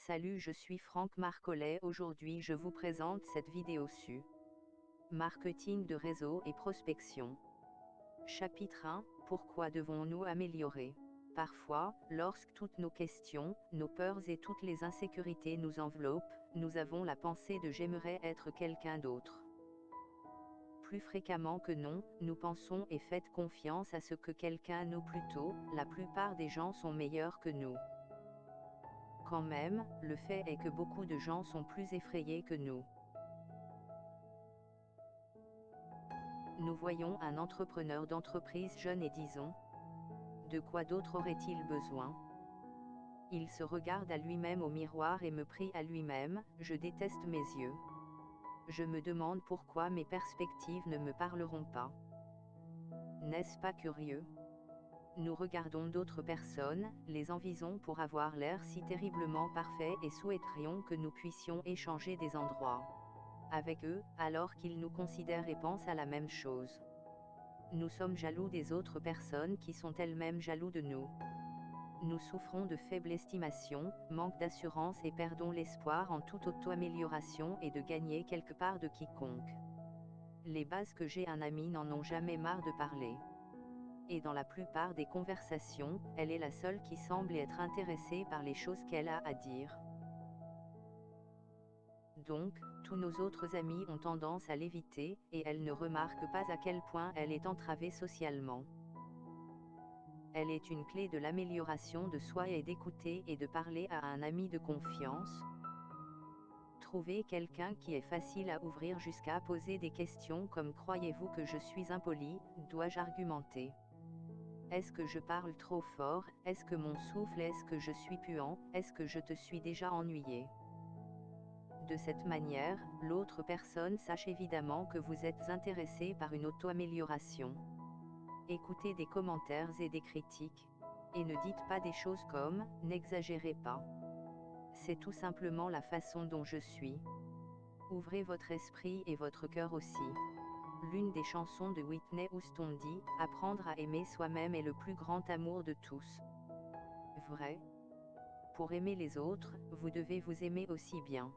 Salut, je suis Franck Marcollet. Aujourd'hui je vous présente cette vidéo sur marketing de réseau et prospection. Chapitre 1. Pourquoi devons-nous améliorer? Parfois, lorsque toutes nos questions, nos peurs et toutes les insécurités nous enveloppent, nous avons la pensée de j'aimerais être quelqu'un d'autre. Plus fréquemment que non, nous pensons et faites confiance à ce que quelqu'un nous plutôt, la plupart des gens sont meilleurs que nous. Quand même, le fait est que beaucoup de gens sont plus effrayés que nous. Nous voyons un entrepreneur d'entreprise jeune et disons, de quoi d'autre aurait-il besoin? Il se regarde à lui-même au miroir et me prie à lui-même, je déteste mes yeux. Je me demande pourquoi mes perspectives ne me parleront pas. N'est-ce pas curieux? Nous regardons d'autres personnes, les envions pour avoir l'air si terriblement parfait et souhaiterions que nous puissions échanger des endroits avec eux, alors qu'ils nous considèrent et pensent à la même chose. Nous sommes jaloux des autres personnes qui sont elles-mêmes jaloux de nous. Nous souffrons de faible estimation, manque d'assurance et perdons l'espoir en toute auto-amélioration et de gagner quelque part de quiconque. Les bases que j'ai un ami n'en ont jamais marre de parler. Et dans la plupart des conversations, elle est la seule qui semble être intéressée par les choses qu'elle a à dire. Donc, tous nos autres amis ont tendance à l'éviter, et elle ne remarque pas à quel point elle est entravée socialement. Elle est une clé de l'amélioration de soi et d'écouter et de parler à un ami de confiance. Trouver quelqu'un qui est facile à ouvrir jusqu'à poser des questions comme croyez-vous que je suis impoli, dois-je argumenter? Est-ce que je parle trop fort? Est-ce que mon souffle? Est-ce que je suis puant? Est-ce que je te suis déjà ennuyé? De cette manière, l'autre personne sache évidemment que vous êtes intéressé par une auto-amélioration. Écoutez des commentaires et des critiques. Et ne dites pas des choses comme « n'exagérez pas ». C'est tout simplement la façon dont je suis. Ouvrez votre esprit et votre cœur aussi. L'une des chansons de Whitney Houston dit « Apprendre à aimer soi-même est le plus grand amour de tous ». Vrai. Pour aimer les autres, vous devez vous aimer aussi bien.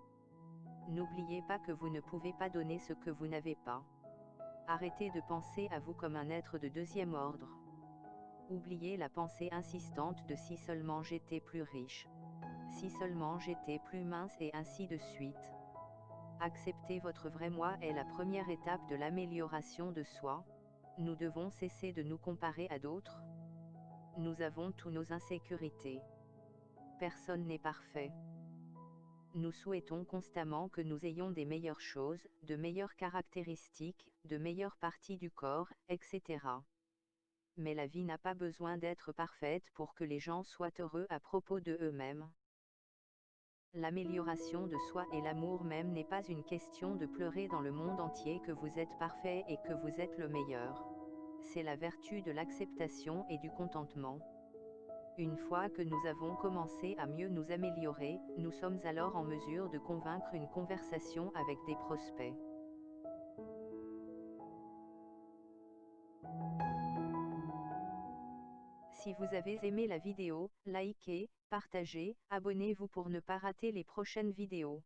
N'oubliez pas que vous ne pouvez pas donner ce que vous n'avez pas. Arrêtez de penser à vous comme un être de deuxième ordre. Oubliez la pensée insistante de si seulement j'étais plus riche. Si seulement j'étais plus mince et ainsi de suite. Accepter votre vrai moi est la première étape de l'amélioration de soi. Nous devons cesser de nous comparer à d'autres. Nous avons tous nos insécurités. Personne n'est parfait. Nous souhaitons constamment que nous ayons des meilleures choses, de meilleures caractéristiques, de meilleures parties du corps, etc. Mais la vie n'a pas besoin d'être parfaite pour que les gens soient heureux à propos de eux-mêmes. L'amélioration de soi et l'amour même n'est pas une question de pleurer dans le monde entier que vous êtes parfait et que vous êtes le meilleur. C'est la vertu de l'acceptation et du contentement. Une fois que nous avons commencé à mieux nous améliorer, nous sommes alors en mesure de convaincre une conversation avec des prospects. Si vous avez aimé la vidéo, likez, partagez, abonnez-vous pour ne pas rater les prochaines vidéos.